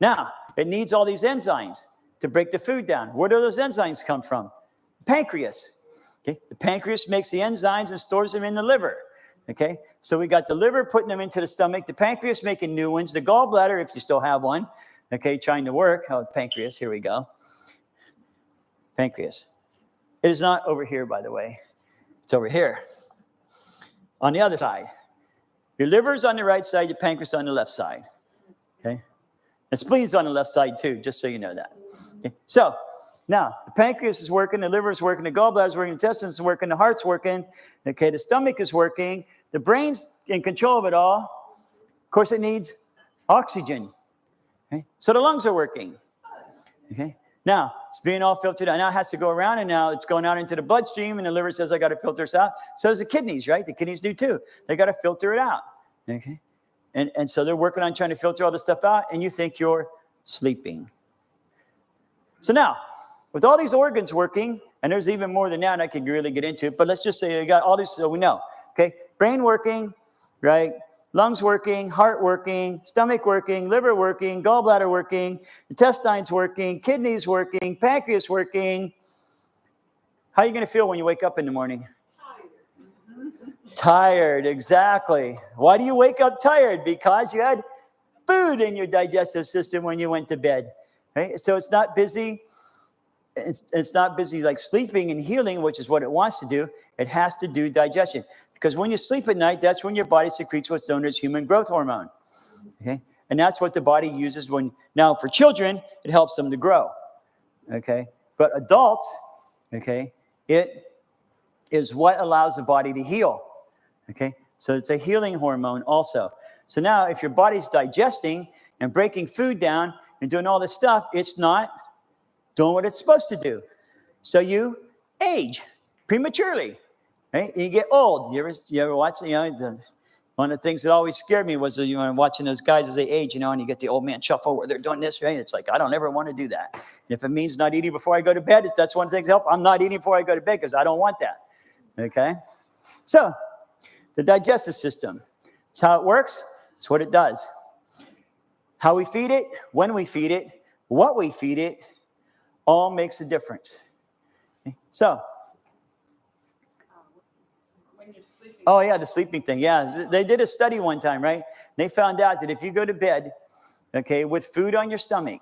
Now, it needs all these enzymes to break the food down. Where do those enzymes come from? The pancreas. Okay? The pancreas makes the enzymes and stores them in the liver. Okay? So we got the liver putting them into the stomach, the pancreas making new ones, the gallbladder, if you still have one, okay, trying to work. Oh, pancreas, here we go. Pancreas. It is not over here, by the way. It's over here. On the other side. Your liver is on the right side, your pancreas on the left side. Okay? The spleen's on the left side too, just so you know that. Okay? So, now, the pancreas is working, the liver is working, the gallbladder is working, the intestines is working, the heart's working, okay, the stomach is working, the brain's in control of it all. Of course, it needs oxygen. Okay? So the lungs are working. Okay? Now, it's being all filtered out. Now it has to go around, and now it's going out into the bloodstream, and the liver says, I got to filter this out. So does the kidneys, right? The kidneys do too. They got to filter it out. Okay? And so they're working on trying to filter all this stuff out, and you think you're sleeping. So now, with all these organs working, and there's even more than that I could really get into, but let's just say you got all these, so we know, okay? Brain working, right? Lungs working, heart working, stomach working, liver working, gallbladder working, intestines working, kidneys working, pancreas working. How are you going to feel when you wake up in the morning? Tired, exactly. Why do you wake up tired? Because you had food in your digestive system when you went to bed, right? So it's not busy. It's not busy like sleeping and healing, which is what it wants to do. It has to do digestion. Because when you sleep at night, that's when your body secretes what's known as human growth hormone. Okay? And that's what the body uses now for children, it helps them to grow. Okay? But adults, okay, it is what allows the body to heal. Okay? So it's a healing hormone also. So now if your body's digesting and breaking food down and doing all this stuff, it's not doing what it's supposed to do. So you age prematurely, right? You get old. You ever watch, one of the things that always scared me was, watching those guys as they age, and you get the old man shuffle where they're doing this, right? It's like, I don't ever want to do that. And if it means not eating before I go to bed, that's one of the things that help. I'm not eating before I go to bed because I don't want that, okay? So the digestive system, it's how it works. It's what it does. How we feed it, when we feed it, what we feed it, all makes a difference. Okay? So, when you're sleeping. oh yeah, the sleeping thing. Yeah, they did a study one time, right? They found out that if you go to bed, okay, with food on your stomach,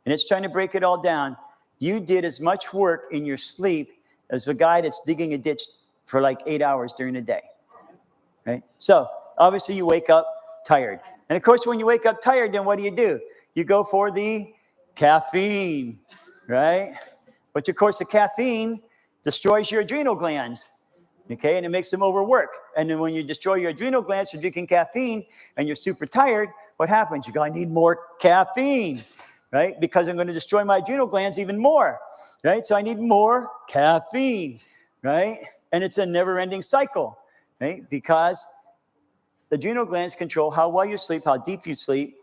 and it's trying to break it all down, you did as much work in your sleep as a guy that's digging a ditch for like 8 hours during the day, right? So, obviously you wake up tired. And of course, when you wake up tired, then what do? You go for the caffeine. Right? But of course, the caffeine destroys your adrenal glands, okay? And it makes them overwork. And then when you destroy your adrenal glands for drinking caffeine and you're super tired, what happens? You go, I need more caffeine, right? Because I'm going to destroy my adrenal glands even more, right? So I need more caffeine, right? And it's a never-ending cycle, right? Because the adrenal glands control how well you sleep, how deep you sleep,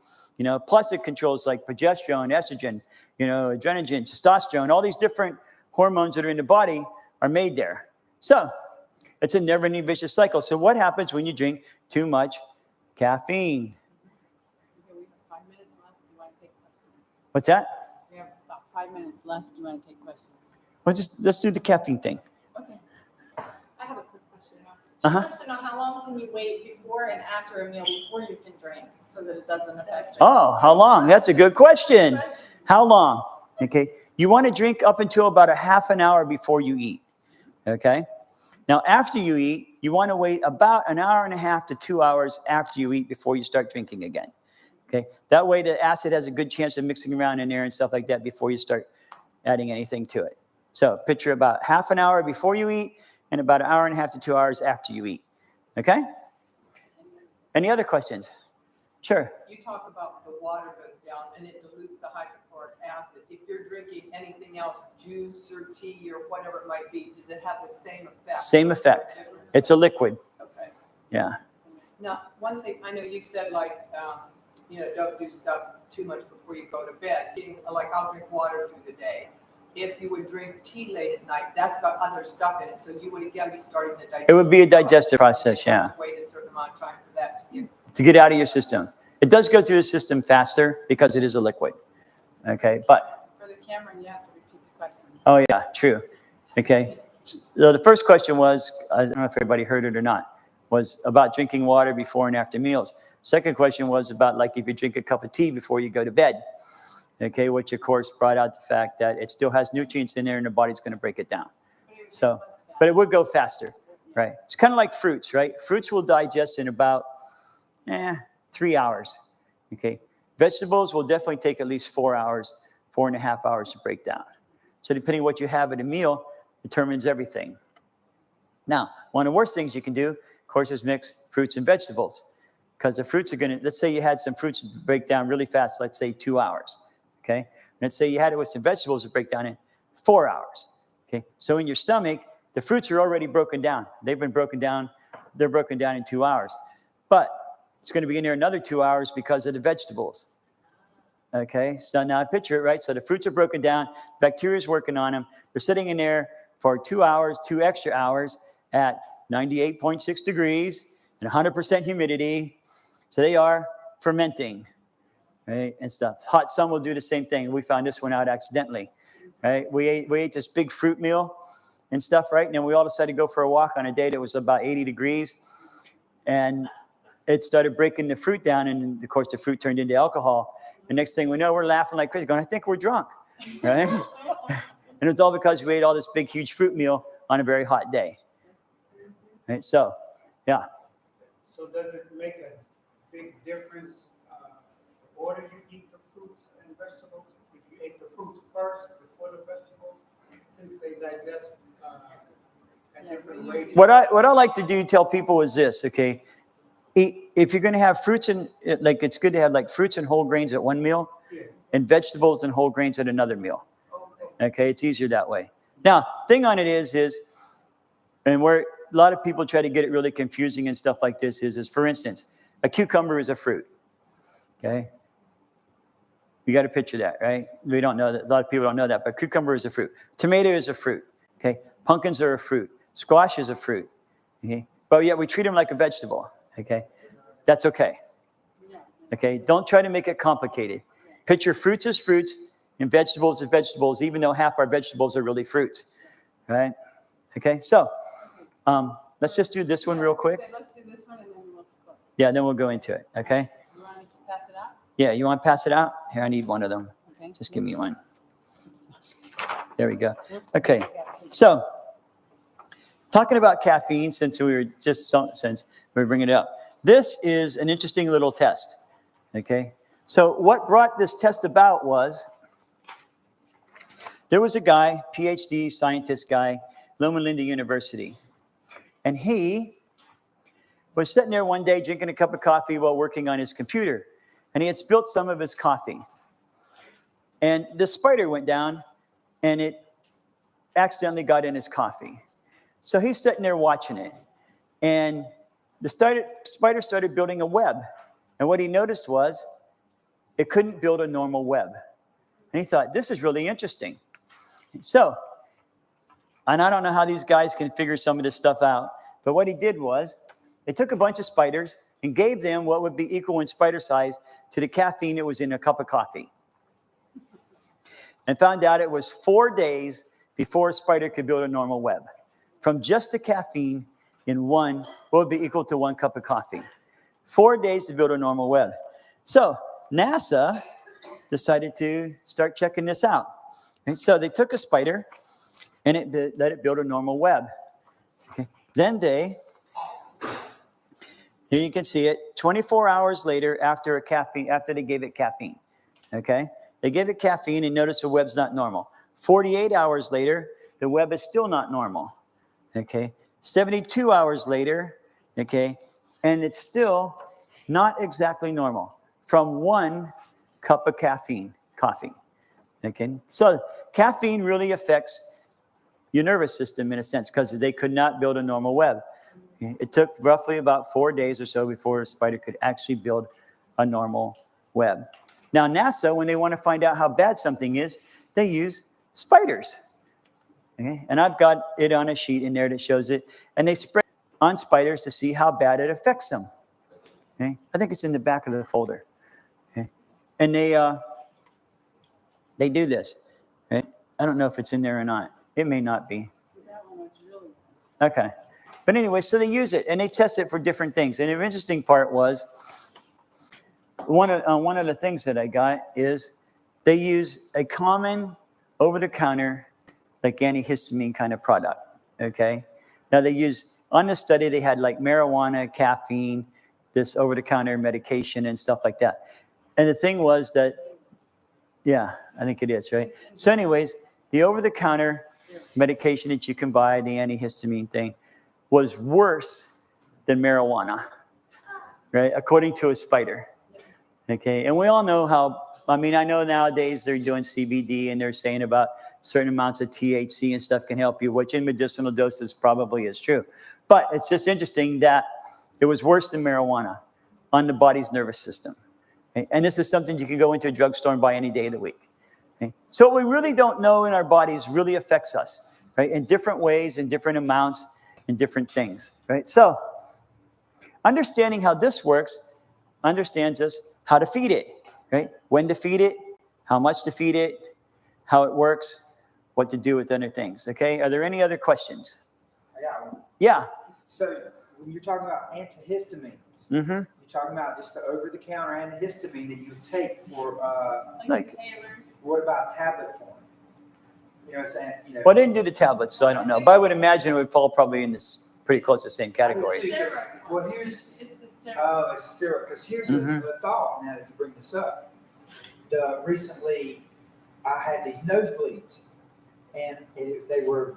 plus it controls like progesterone, estrogen, adrenaline, testosterone, all these different hormones that are in the body are made there. So it's a never-ending vicious cycle. So what happens when you drink too much caffeine? Okay, we have 5 minutes left. You want to take questions? What's that? We have about 5 minutes left. You want to take questions? Well, let's do the caffeine thing. She wants to know how long can you wait before and after a meal before you can drink so that it doesn't affect you. Oh, how long? That's a good question. How long? Okay. You want to drink up until about a half an hour before you eat. Okay. Now, after you eat, you want to wait about an hour and a half to 2 hours after you eat before you start drinking again. Okay. That way the acid has a good chance of mixing around in there and stuff like that before you start adding anything to it. So picture about half an hour before you eat and about an hour and a half to 2 hours after you eat. Okay? Any other questions? Sure. You talk about the water goes down and it dilutes the hydrochloric acid. If you're drinking anything else, juice or tea or whatever it might be, does it have the same effect? Same effect. It's a liquid. Okay. Yeah. Now, one thing, I know you said like, don't do stuff too much before you go to bed. Like I'll drink water through the day. If you would drink tea late at night, that's got other stuff in it. So you would again be starting the digestion. It would be a digestive process, yeah. Wait a certain amount of time for that to get out of your system. It does go through the system faster because it is a liquid. Okay, but For the camera, you have to repeat the questions. oh yeah, true. Okay, so the first question was, I don't know if everybody heard it or not, was about drinking water before and after meals. Second question was about like if you drink a cup of tea before you go to bed. Okay, which of course brought out the fact that it still has nutrients in there and the body's going to break it down. So, but it would go faster, right? It's kind of like fruits, right? Fruits will digest in about 3 hours. Okay, vegetables will definitely take at least 4 hours, 4.5 hours to break down. So depending on what you have at a meal determines everything. Now, one of the worst things you can do, of course, is mix fruits and vegetables. Because the fruits are going to, let's say you had some fruits break down really fast, let's say 2 hours. Okay, let's say you had it with some vegetables that break down in 4 hours. Okay, so in your stomach, the fruits are already broken down. They've been broken down. They're broken down in 2 hours. But it's going to be in there another 2 hours because of the vegetables. Okay, so now picture it, right? So the fruits are broken down. Bacteria is working on them. They're sitting in there for 2 hours, 2 extra hours at 98.6 degrees and 100% humidity. So they are fermenting, right, and stuff. Hot sun will do the same thing. We found this one out accidentally, right? We ate this big fruit meal and stuff, right? And then we all decided to go for a walk on a day that was about 80 degrees. And it started breaking the fruit down. And, of course, the fruit turned into alcohol. The next thing we know, we're laughing like crazy, going, I think we're drunk, right? And it's all because we ate all this big, huge fruit meal on a very hot day. Right? So, yeah. So does it make a big difference the order you eat the fruits and vegetables? If you ate the fruits first before the vegetables, since they digest at different rates? What I like to do, tell people is this, okay? If you're going to have fruits and, like, it's good to have like fruits and whole grains at one meal, and vegetables and whole grains at another meal. Okay, it's easier that way. Now, thing on it is, and where a lot of people try to get it really confusing and stuff like this is for instance, a cucumber is a fruit. Okay, you got to picture that, right? We don't know that. A lot of people don't know that, but cucumber is a fruit. Tomato is a fruit. Okay, pumpkins are a fruit. Squash is a fruit. Okay, but yet we treat them like a vegetable. Okay, that's okay. Okay, don't try to make it complicated. Picture fruits as fruits and vegetables as vegetables, even though half our vegetables are really fruits, right? Okay, so let's just do this one real quick. Let's do this one and then we'll go. Yeah, then we'll go into it, okay? You want us to pass it out? Yeah, you want to pass it out? Here, I need one of them. Okay. Just give me one. There we go. Okay, so talking about caffeine, since we were bringing it up. This is an interesting little test, okay? So what brought this test about was there was a guy, PhD scientist guy, Loma Linda University, and he was sitting there one day drinking a cup of coffee while working on his computer, and he had spilled some of his coffee. And the spider went down, and it accidentally got in his coffee. So he's sitting there watching it, and the spider started building a web. And what he noticed was it couldn't build a normal web. And he thought, this is really interesting. So, and I don't know how these guys can figure some of this stuff out, but what he did was they took a bunch of spiders and gave them what would be equal in spider size to the caffeine that was in a cup of coffee. And found out it was 4 days before a spider could build a normal web. From just the caffeine what would be equal to 1 cup of coffee. 4 days to build a normal web. So NASA decided to start checking this out. And so they took a spider and let it build a normal web. Okay. Then here you can see it, 24 hours later after they gave it caffeine. Okay. They gave it caffeine and notice the web's not normal. 48 hours later, the web is still not normal. Okay. 72 hours later, okay, and it's still not exactly normal from 1 cup of coffee. Okay. So caffeine really affects your nervous system in a sense because they could not build a normal web. Okay? It took roughly about 4 days or so before a spider could actually build a normal web. Now, NASA, when they want to find out how bad something is, they use spiders. Okay? And I've got it on a sheet in there that shows it. And they spray on spiders to see how bad it affects them. Okay? I think it's in the back of the folder. Okay? And they do this. Right? I don't know if it's in there or not. It may not be. That one was really Okay. But anyway, so they use it and they test it for different things. And the interesting part was, one of the things that I got is they use a common over-the-counter, like antihistamine kind of product. Okay. Now on this study, they had like marijuana, caffeine, this over-the-counter medication and stuff like that. And the thing was that, yeah, I think it is, right? So anyways, the over-the-counter medication that you can buy, the antihistamine thing, was worse than marijuana, right? According to a spider. Okay, and we all know I know nowadays they're doing CBD and they're saying about certain amounts of THC and stuff can help you, which in medicinal doses probably is true. But it's just interesting that it was worse than marijuana on the body's nervous system. Okay? And this is something you can go into a drugstore and buy any day of the week. Okay? So what we really don't know in our bodies really affects us, right? In different ways, in different amounts, in different things, right? So understanding how this works understands us how to feed it, right? When to feed it, how much to feed it, how it works, what to do with other things, okay? Are there any other questions? I got one. Yeah. So when you're talking about antihistamines, you're talking about just the over-the-counter antihistamine that you take for, like inhalers. what about tablet form? You know what I'm saying? You know, Well, I didn't do the tablets, so I don't know. But I would imagine it would fall probably in this pretty close to the same category. Well, here's, It's the steroid. oh, it's a steroid. Because here's the thought now that you bring this up. Recently, I had these nosebleeds, and they were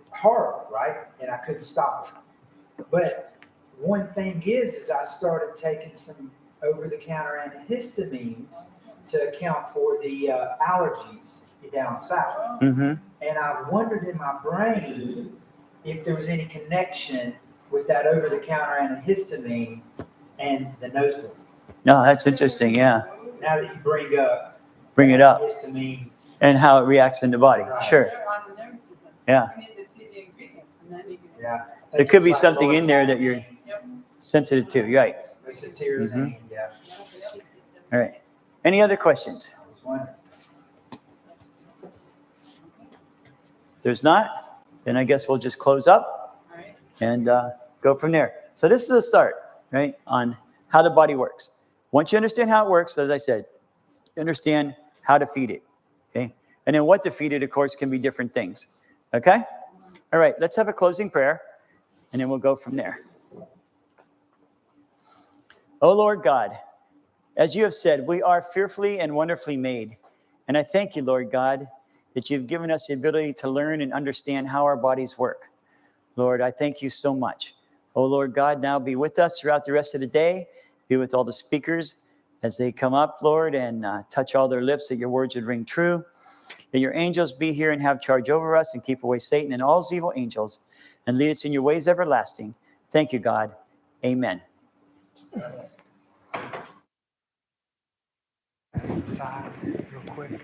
horrible, right? And I couldn't stop them. But one thing is I started taking some over-the-counter antihistamines to account for the allergies down south. And I wondered in my brain if there was any connection with that over-the-counter antihistamine and the nosebleed. No, that's interesting, yeah. Now that you bring it up. Histamine. And how it reacts in the body, Right. sure. They're on the nervous system. Yeah. You need to see the ingredients and then you can. Yeah. There could be something in there that you're Yep. sensitive to, you're right. It's a tyrosine, yeah. All right. Any other questions? I was wondering. If there's not, then I guess we'll just close up All right. and go from there. So this is a start, right, on how the body works. Once you understand how it works, as I said, you understand how to feed it, okay? And then what to feed it, of course, can be different things, okay? All right, let's have a closing prayer, and then we'll go from there. Oh, Lord God, as you have said, we are fearfully and wonderfully made. And I thank you, Lord God, that you've given us the ability to learn and understand how our bodies work. Lord, I thank you so much. Oh, Lord God, now be with us throughout the rest of the day. Be with all the speakers as they come up, Lord, and touch all their lips that your words would ring true. That your angels be here and have charge over us and keep away Satan and all his evil angels and lead us in your ways everlasting. Thank you, God. Amen. Inside, real quick.